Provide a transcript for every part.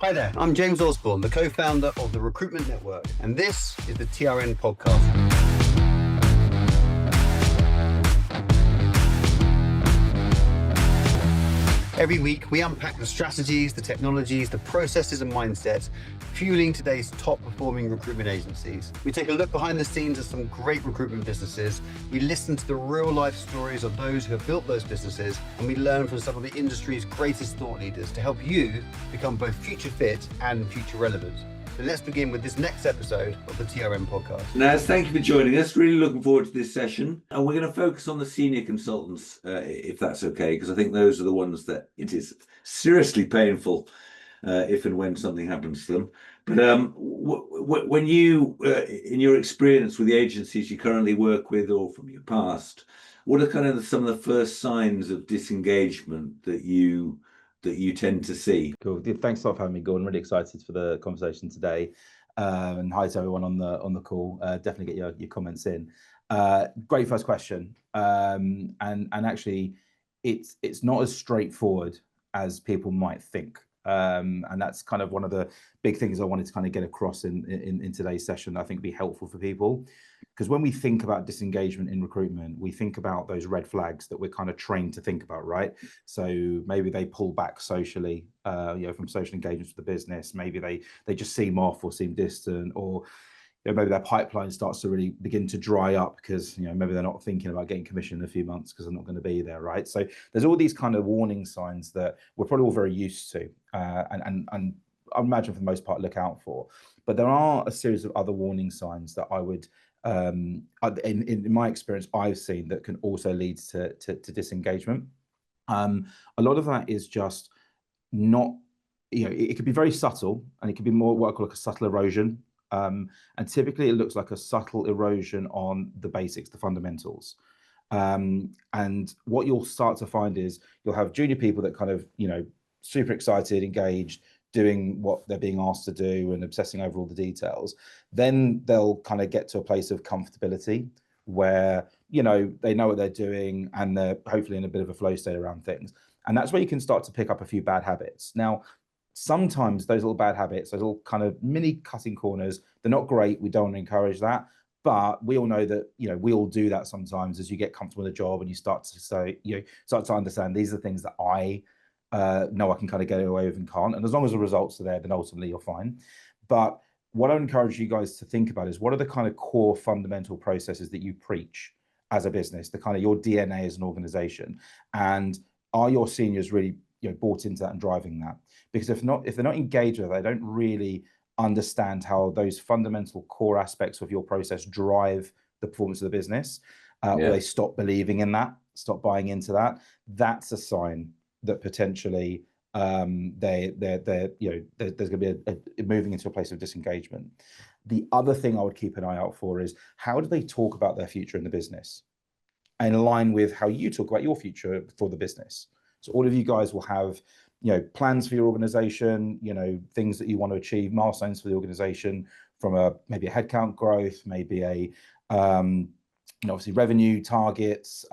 Hi there, I'm James Osborne, the co-founder of the Recruitment Network, and this is the TRN Podcast. Every week, we unpack the strategies, the technologies, the processes and mindsets fueling today's top-performing recruitment agencies. We take a look behind the scenes of some great recruitment businesses. We listen to the real-life stories of those who have built those businesses, and we learn from some of the industry's greatest thought leaders to help you become both future fit and future relevant. So let's begin with this next episode of the TRM Podcast. Naz, thank you for joining us. Really looking forward to this session. And we're going to focus on the senior consultants, if that's okay, because I think those are the ones that it is seriously painful if and when something happens to them. But when you, in your experience with the agencies you currently work with or from your past, what are kind of some of the first signs of disengagement that you tend to see? Cool. Thanks a lot for having me, Gordon. Really excited for the conversation today. And hi to everyone on the call. Definitely get your comments in. Great first question. And actually, it's not as straightforward as people might think. And that's kind of one of the big things I wanted to kind of get across in today's session that I think would be helpful for people. Because when we think about disengagement in recruitment, we think about those red flags that we're kind of trained to think about, right? So maybe they pull back socially, from social engagements with the business. Maybe they just seem off or seem distant, or maybe their pipeline starts to really begin to dry up because maybe they're not thinking about getting commission in a few months because they're not going to be there, right? So there's all these kind of warning signs that we're probably all very used to, and I imagine for the most part look out for. But there are a series of other warning signs that I would, in my experience, I've seen that can also lead to disengagement. A lot of that is just not, it could be very subtle, and it could be more what I call like a subtle erosion. And typically it looks like a subtle erosion on the basics, the fundamentals. And what you'll start to find is you'll have junior people that kind of, super excited, engaged, doing what they're being asked to do and obsessing over all the details. Then they'll kind of get to a place of comfortability where, they know what they're doing and they're hopefully in a bit of a flow state around things. And that's where you can start to pick up a few bad habits. Now, sometimes those little bad habits, those little kind of mini cutting corners, they're not great. We don't want to encourage that. But we all know that, we all do that sometimes as you get comfortable with a job and you start to say, start to understand these are the things that I know I can kind of get away with and can't. And as long as the results are there, then ultimately you're fine. But what I would encourage you guys to think about is what are the kind of core fundamental processes that you preach as a business, the kind of your DNA as an organization, and are your seniors really bought into that and driving that? Because if they're not engaged with it, they don't really understand how those fundamental core aspects of your process drive the performance of the business, or they stop believing in that, stop buying into that. That's a sign that potentially there's going to be a moving into a place of disengagement. The other thing I would keep an eye out for is how do they talk about their future in the business, and in line with how you talk about your future for the business. So all of you guys will have, plans for your organization, things that you want to achieve, milestones for the organization from maybe a headcount growth, maybe a, obviously revenue targets.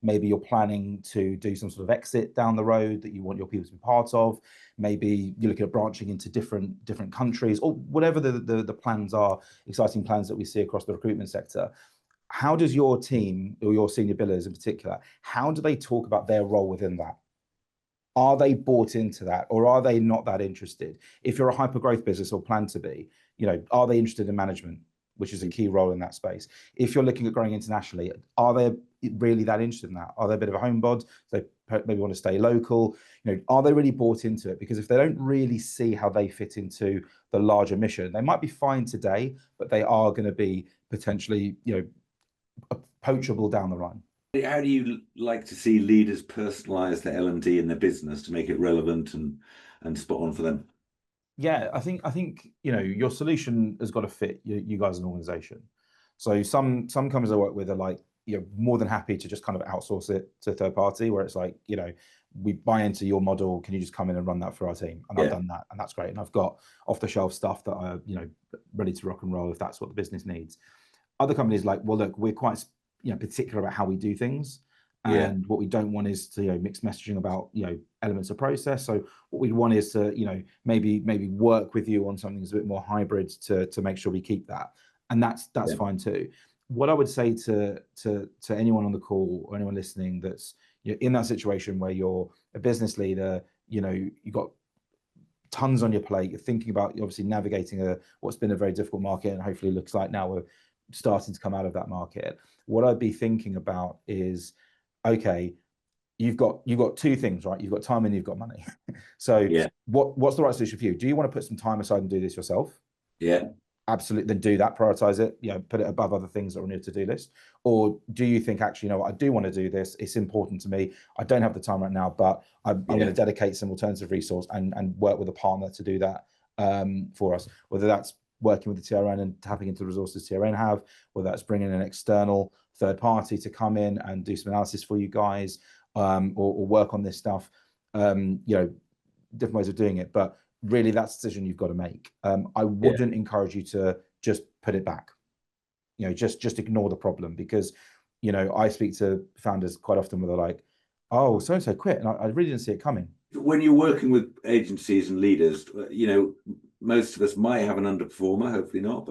Maybe you're planning to do some sort of exit down the road that you want your people to be part of. Maybe you're looking at branching into different countries, or whatever the plans are, exciting plans that we see across the recruitment sector. How does your team, or your senior billers in particular, how do they talk about their role within that? Are they bought into that, or are they not that interested? If you're a hyper growth business or plan to be, are they interested in management, which is a key role in that space? If you're looking at growing internationally, are they really that interested in that? Are they a bit of a homebod? They maybe want to stay local. Are they really bought into it? Because if they don't really see how they fit into the larger mission, they might be fine today, but they are going to be potentially, poachable down the line. How do you like to see leaders personalize the L&D in their business to make it relevant and spot on for them? Yeah, I think your solution has got to fit you guys as an organization. So some companies I work with are like, more than happy to just kind of outsource it to a third party, where it's like, we buy into your model. Can you just come in and run that for our team? And I've done that, and that's great. And I've got off the shelf stuff that are, ready to rock and roll if that's what the business needs. Other companies like, well, look, we're quite particular about how we do things, and what we don't want is to mixed messaging about elements of process. So what we want is to, maybe work with you on something that's a bit more hybrid to make sure we keep that. And that's fine too. What I would say to anyone on the call or anyone listening that's in that situation where you're a business leader, you've got tons on your plate, you're thinking about obviously navigating what's been a very difficult market, and hopefully looks like now we're starting to come out of that market. What I'd be thinking about is, okay, you've got two things, right? You've got time and you've got money. So what's the right solution for you? Do you want to put some time aside and do this yourself? Yeah. Absolutely, then do that, prioritize it, put it above other things that are on your to-do list. Or do you think, actually, what, I do want to do this, it's important to me, I don't have the time right now, but I'm going to dedicate some alternative resource and work with a partner to do that for us, whether that's working with the TRN and tapping into the resources TRN have, whether that's bringing an external third party to come in and do some analysis for you guys, or work on this stuff, different ways of doing it. But really, that's a decision you've got to make. I wouldn't encourage you to just put it back, just ignore the problem, because I speak to founders quite often where they're like, oh, so and so quit, and I really didn't see it coming. When you're working with agencies and leaders, most of us might have an underperformer, hopefully not,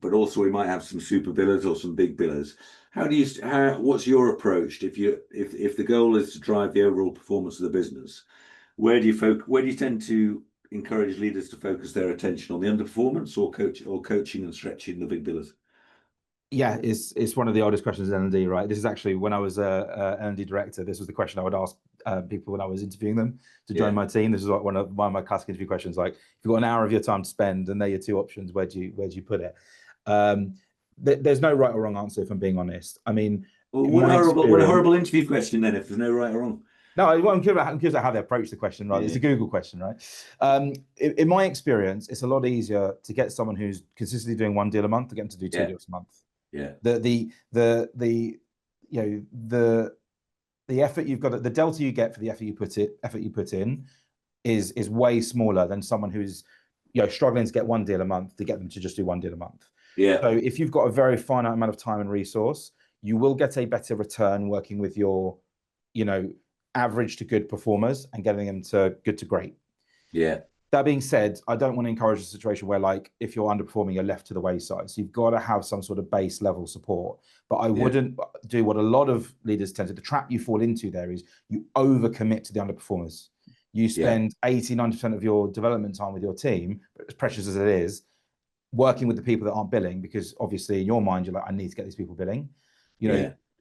but also we might have some super billers or some big billers. What's your approach if the goal is to drive the overall performance of the business? Where do you tend to encourage leaders to focus their attention on the underperformance, or coaching and stretching the big billers? Yeah, it's one of the oldest questions in L&D, right? This is actually, when I was a L&D director, this was the question I would ask people when I was interviewing them to join my team. This is like one of my classic interview questions, like, if you've got an hour of your time to spend and they're your two options, where do you put it? There's no right or wrong answer, if I'm being honest. I mean, what a horrible interview question then, if there's no right or wrong. No, I'm curious about how they approach the question, right? It's a Google question, right? In my experience, it's a lot easier to get someone who's consistently doing one deal a month to get them to do two deals a month. Yeah. The effort you've got, the delta you get for the effort you put in is way smaller than someone who's struggling to get one deal a month to get them to just do one deal a month. Yeah. So if you've got a very finite amount of time and resource, you will get a better return working with your, average to good performers and getting them to good to great. Yeah. That being said, I don't want to encourage a situation where, like, if you're underperforming, you're left to the wayside. So you've got to have some sort of base level support. But I wouldn't do what a lot of leaders tend to, the trap you fall into there is you overcommit to the underperformers. You spend 80-90% of your development time with your team, as precious as it is, working with the people that aren't billing, because obviously in your mind, you're like, I need to get these people billing,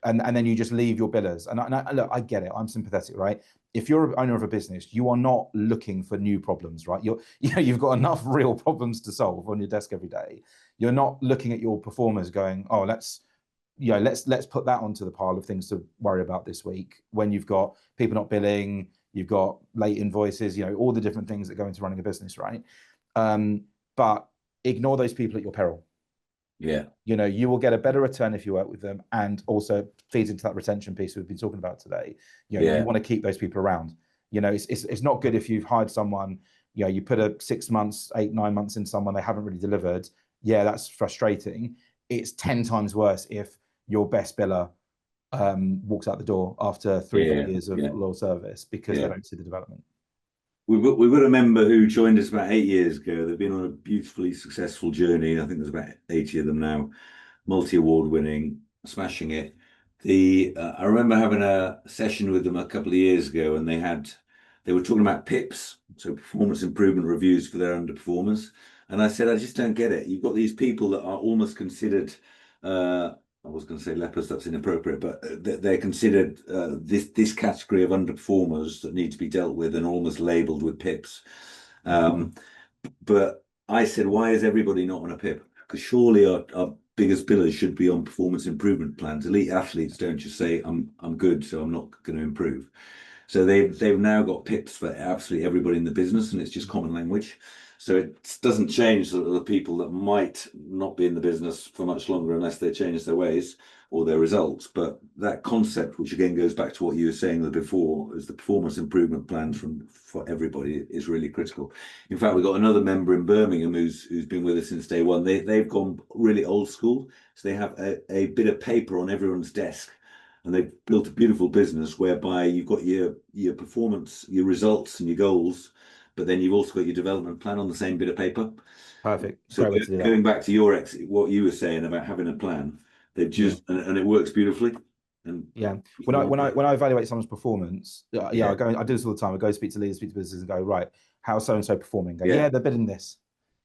and then you just leave your billers. And look, I get it. I'm sympathetic, right? If you're an owner of a business, you are not looking for new problems, right? You've got enough real problems to solve on your desk every day. You're not looking at your performers going, oh, let's put that onto the pile of things to worry about this week, when you've got people not billing, you've got late invoices, all the different things that go into running a business, right? But ignore those people at your peril. Yeah. You will get a better return if you work with them, and also feeds into that retention piece we've been talking about today. You want to keep those people around. It's not good if you've hired someone, you put a 6 months, 8-9 months in someone, they haven't really delivered. Yeah, that's frustrating. It's 10 times worse if your best biller walks out the door after 3 or 4 years of loyal service because they don't see the development. We've got a member who joined us about 8 years ago. They've been on a beautifully successful journey. I think there's about 80 of them now, multi-award winning, smashing it. I remember having a session with them a couple of years ago, and they were talking about PIPs, so performance improvement reviews for their underperformers. And I said, I just don't get it. You've got these people that are almost considered, I was going to say lepers, that's inappropriate, but they're considered this category of underperformers that need to be dealt with and almost labelled with PIPs. But I said, why is everybody not on a PIP? Because surely our biggest billers should be on performance improvement plans. Elite athletes don't just say, I'm good, so I'm not going to improve. So they've now got PIPs for absolutely everybody in the business, and it's just common language. So it doesn't change the people that might not be in the business for much longer unless they change their ways or their results. But that concept, which again goes back to what you were saying before, is the performance improvement plan for everybody is really critical. In fact, we've got another member in Birmingham who's been with us since day one. They've gone really old school. So they have a bit of paper on everyone's desk. and they've built a beautiful business whereby you've got your performance, your results and your goals, but then you've also got your development plan on the same bit of paper. Perfect. So Great way to do that. going back to what you were saying about having a plan, they've just and it works beautifully. And when I evaluate someone's performance, I do this all the time. I go speak to leaders, speak to businesses, and go, right, how's so and so performing? Go, they're bidding this.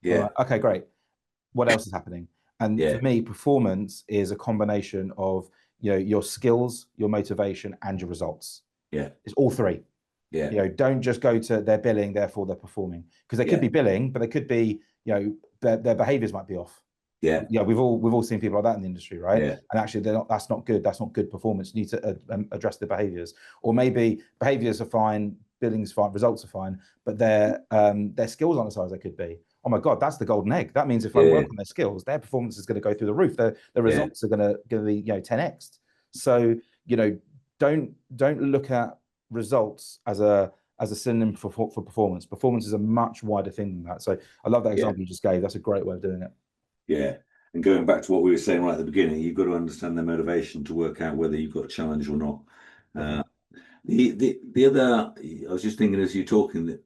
Yeah. Like, okay, great. What else is happening? And for me, performance is a combination of your skills, your motivation, and your results. Yeah, it's all three. Yeah. Don't just go to their billing, therefore they're performing, because they could be billing, but they could be their behaviors might be off. Yeah, we've all seen people like that in the industry, right? Yeah. And actually, that's not good. That's not good performance. You need to address the behaviors, or maybe behaviors are fine, billing's fine, results are fine, but their skills aren't as high as they could be. Oh my God, that's the golden egg. That means if I work on their skills, their performance is going to go through the roof. Their results are going to be 10x. So don't look at results as a synonym for performance. Performance is a much wider thing than that. So I love that example you just gave. That's a great way of doing it. Yeah. And going back to what we were saying right at the beginning, you've got to understand their motivation to work out whether you've got a challenge or not. The other, I was just thinking as you're talking, that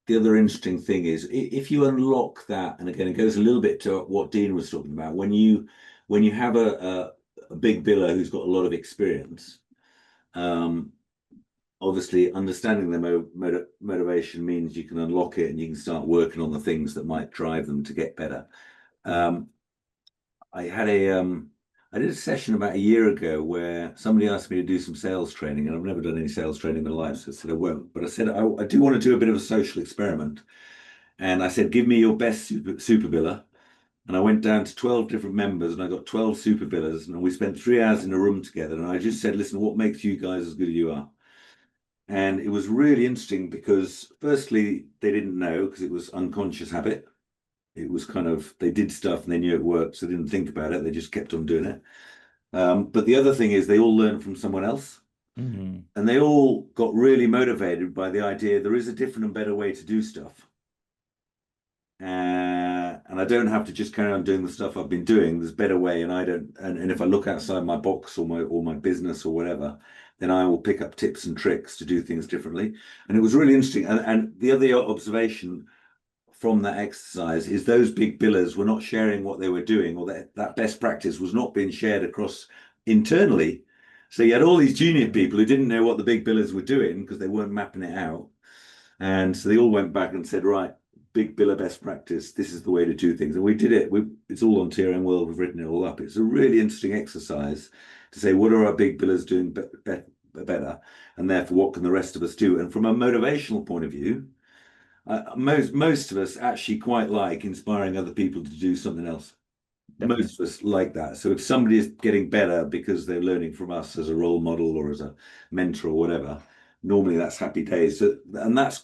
the other interesting thing is if you unlock that, and again, it goes a little bit to what Dean was talking about, when you have a big biller who's got a lot of experience, obviously understanding their motivation means you can unlock it and you can start working on the things that might drive them to get better. I did a session about a year ago where somebody asked me to do some sales training, and I've never done any sales training in my life, so I said I won't. But I said I do want to do a bit of a social experiment, and I said, give me your best super biller. And I went down to 12 different members, and I got 12 super billers, and we spent 3 hours in a room together. And I just said, listen, what makes you guys as good as you are? And it was really interesting because, firstly, they didn't know because it was unconscious habit. It was kind of, they did stuff and they knew it worked, so they didn't think about it. They just kept on doing it. But the other thing is they all learned from someone else. Mm-hmm. And they all got really motivated by the idea there is a different and better way to do stuff. And I don't have to just carry on doing the stuff I've been doing. There's a better way, and I don't. And if I look outside my box or my business or whatever, then I will pick up tips and tricks to do things differently. And it was really interesting. And the other observation from that exercise is those big billers were not sharing what they were doing, or that best practice was not being shared across internally. So you had all these junior people who didn't know what the big billers were doing because they weren't mapping it out. And so they all went back and said, right, big biller best practice, this is the way to do things. And we did it. It's all on TRN World. We've written it all up. It's a really interesting exercise to say, what are our big billers doing better? And therefore, what can the rest of us do? And from a motivational point of view, most of us actually quite like inspiring other people to do something else. Definitely. Most of us like that. So if somebody is getting better because they're learning from us as a role model or as a mentor or whatever, normally that's happy days. So, and that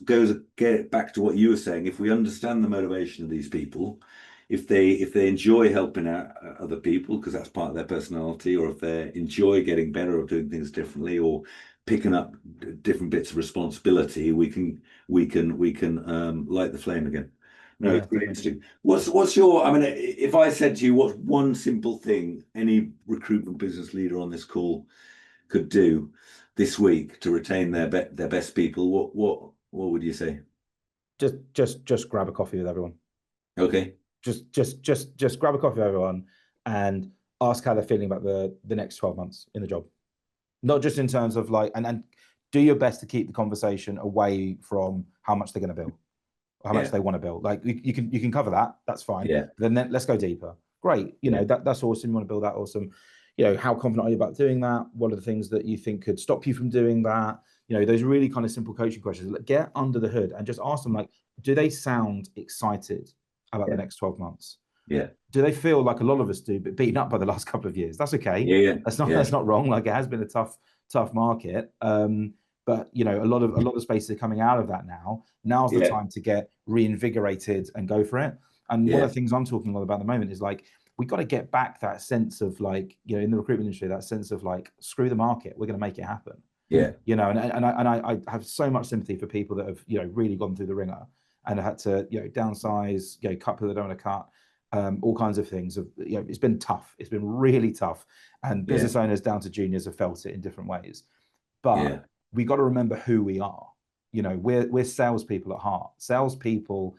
get back to what you were saying. If we understand the motivation of these people, if they enjoy helping out other people because that's part of their personality, or if they enjoy getting better or doing things differently, or picking up different bits of responsibility, we can light the flame again. No, it's really interesting. What's your, I mean, if I said to you, what's one simple thing any recruitment business leader on this call could do this week to retain their best people, what would you say? Just grab a coffee with everyone. Okay. Just grab a coffee with everyone and ask how they're feeling about the next 12 months in the job. Not just in terms of like, and do your best to keep the conversation away from how much they're going to bill, or how much they want to bill. Like you can cover that. That's fine. Yeah. Then let's go deeper. Great. That's awesome. You want to build that. Awesome. How confident are you about doing that? What are the things that you think could stop you from doing that? Those really kind of simple coaching questions. Get under the hood and just ask them, like, do they sound excited about the next 12 months? Yeah. Do they feel like a lot of us do, but beaten up by the last couple of years? That's okay. Yeah. That's not wrong. Like, it has been a tough market. But a lot of spaces are coming out of that now. Now's the time to get reinvigorated and go for it. And one of the things I'm talking a lot about at the moment is like, we got to get back that sense of like, in the recruitment industry, that sense of like, screw the market, we're going to make it happen. Yeah. And I have so much sympathy for people that have really gone through the ringer and had to downsize, cut people they don't want to cut. all kinds of things. It's been tough. It's been really tough, and business owners down to juniors have felt it in different ways. But we got to remember who we are. We're salespeople at heart. Salespeople,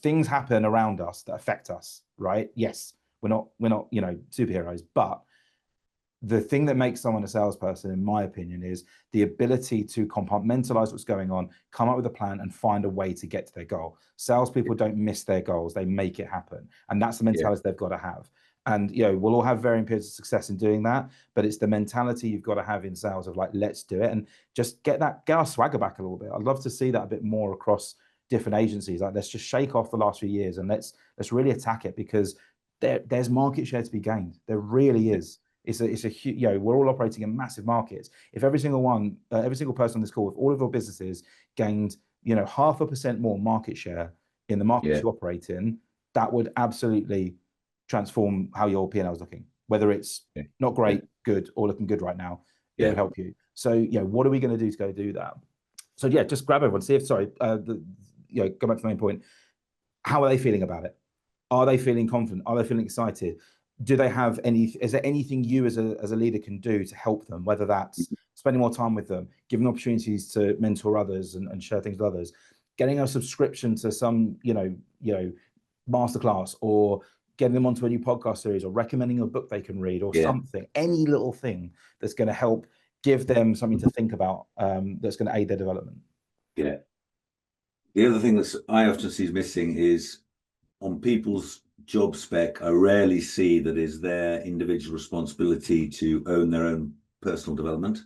things happen around us that affect us, right? Yes, we're not superheroes, but the thing that makes someone a salesperson, in my opinion, is the ability to compartmentalize what's going on, come up with a plan, and find a way to get to their goal. Salespeople don't miss their goals; they make it happen, and that's the mentality they've got to have. And we'll all have varying periods of success in doing that, but it's the mentality you've got to have in sales of like, let's do it, and just get our swagger back a little bit. I'd love to see that a bit more across different agencies. Like, let's just shake off the last few years and let's really attack it, because there's market share to be gained. There really is. It's a huge, we're all operating in massive markets. If every single person on this call, if all of your businesses gained, 0.5% more market share in the markets you operate in, that would absolutely transform how your P&L is looking. Whether it's not great, good, or looking good right now, it would help you. So, what are we going to do to go do that? So, just grab everyone. See if, go back to the main point. How are they feeling about it? Are they feeling confident? Are they feeling excited? Do they have is there anything you as a leader can do to help them, whether that's spending more time with them, giving opportunities to mentor others and share things with others, getting a subscription to some, masterclass, or getting them onto a new podcast series, or recommending a book they can read, or something, any little thing that's going to help give them something to think about, that's going to aid their development. Yeah. The other thing that I often see is missing is on people's job spec, I rarely see that is their individual responsibility to own their own personal development.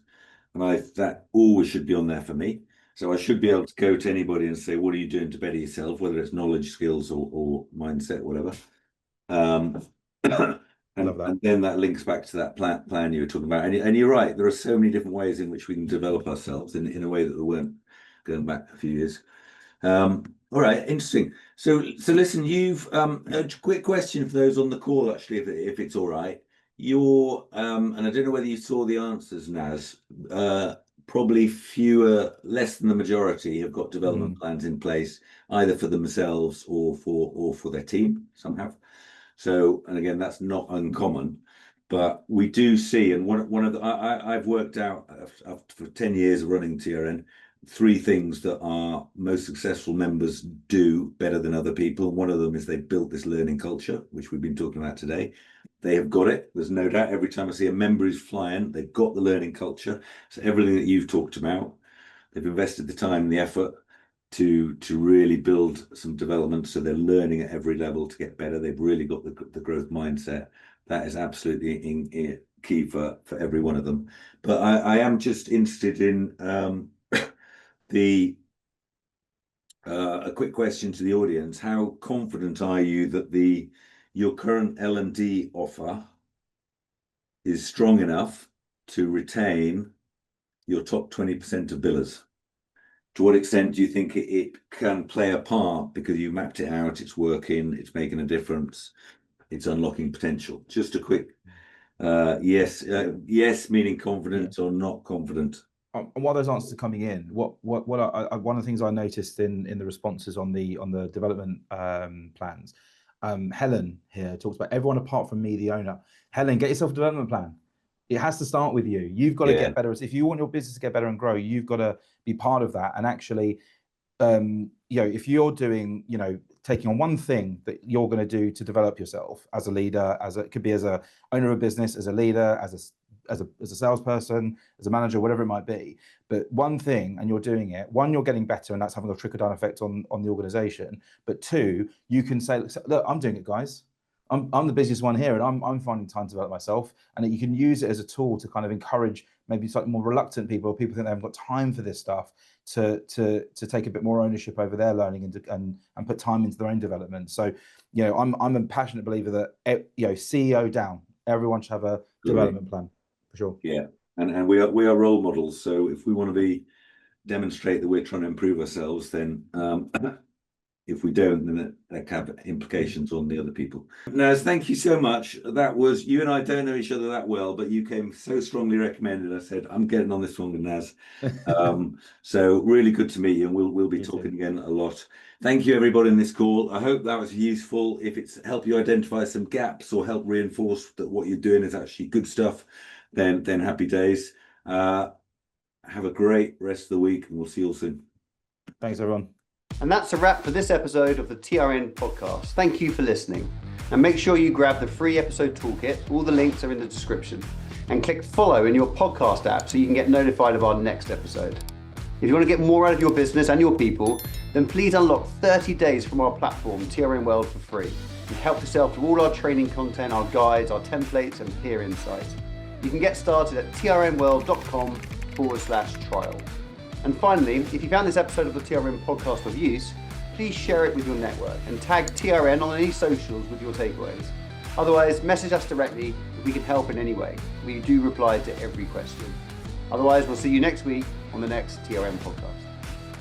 And that always should be on there for me. So I should be able to go to anybody and say, what are you doing to better yourself, whether it's knowledge, skills, or mindset, whatever. And then that links back to that plan you were talking about. And you're right, there are so many different ways in which we can develop ourselves in a way that there weren't going back a few years. All right, interesting. So listen, you've a quick question for those on the call, actually, if it's all right. You're and I don't know whether you saw the answers, Naz. Probably less than the majority have got development plans in place, either for themselves or for their team. Some have. So, and again, that's not uncommon, but we do see, and one of the I've worked out for 10 years of running TRN, 3 things that our most successful members do better than other people. One of them is they built this learning culture, which we've been talking about today. They have got it. There's no doubt. Every time I see a member who's flying, they've got the learning culture. So everything that you've talked about, they've invested the time and the effort to really build some development. So they're learning at every level to get better. They've really got the growth mindset. That is absolutely key for every one of them. But I am just interested in a quick question to the audience. How confident are you that your current L&D offer is strong enough to retain your top 20% of billers? To what extent do you think it can play a part because you mapped it out, it's working, it's making a difference, it's unlocking potential? Just a quick yes meaning confident or not confident. And while those answers are coming in, one of the things I noticed in the responses on the development plans, Helen here talks about everyone apart from me, the owner. Helen, get yourself a development plan. It has to start with you. You've got to get better. If you want your business to get better and grow, you've got to be part of that. And actually, if you're doing, taking on one thing that you're going to do to develop yourself as a leader, it could be as a owner of a business, as a leader, as a salesperson, as a manager, whatever it might be. But one thing, and you're doing it, one, you're getting better, and that's having a trickle-down effect on the organization. But 2, you can say, look, I'm doing it, guys. I'm the busiest one here, and I'm finding time to develop myself. And that you can use it as a tool to kind of encourage maybe slightly more reluctant people, or people think they haven't got time for this stuff, to take a bit more ownership over their learning and put time into their own development. So, I'm a passionate believer that CEO down, everyone should have a development plan for sure. Yeah, and we are role models. So if we want to demonstrate that we're trying to improve ourselves, then if we don't, then that can have implications on the other people. Naz, thank you so much. That was, you and I don't know each other that well, but you came so strongly recommended. I said, I'm getting on this one with Naz. So really good to meet you, and we'll be talking again a lot. Thank you, everybody in this call. I hope that was useful. If it's helped you identify some gaps or help reinforce that what you're doing is actually good stuff, then happy days. Have a great rest of the week, and we'll see you all soon. Thanks, everyone. And that's a wrap for this episode of the TRN podcast. Thank you for listening. And make sure you grab the free episode toolkit. All the links are in the description. And click follow in your podcast app so you can get notified of our next episode. If you want to get more out of your business and your people, then please unlock 30 days from our platform, TRN World, for free. And help yourself to all our training content, our guides, our templates, and peer insights. You can get started at trnworld.com/trial. And finally, if you found this episode of the TRN podcast of use, please share it with your network and tag TRN on any socials with your takeaways. Otherwise, message us directly if we can help in any way. We do reply to every question. Otherwise, we'll see you next week on the next TRN podcast.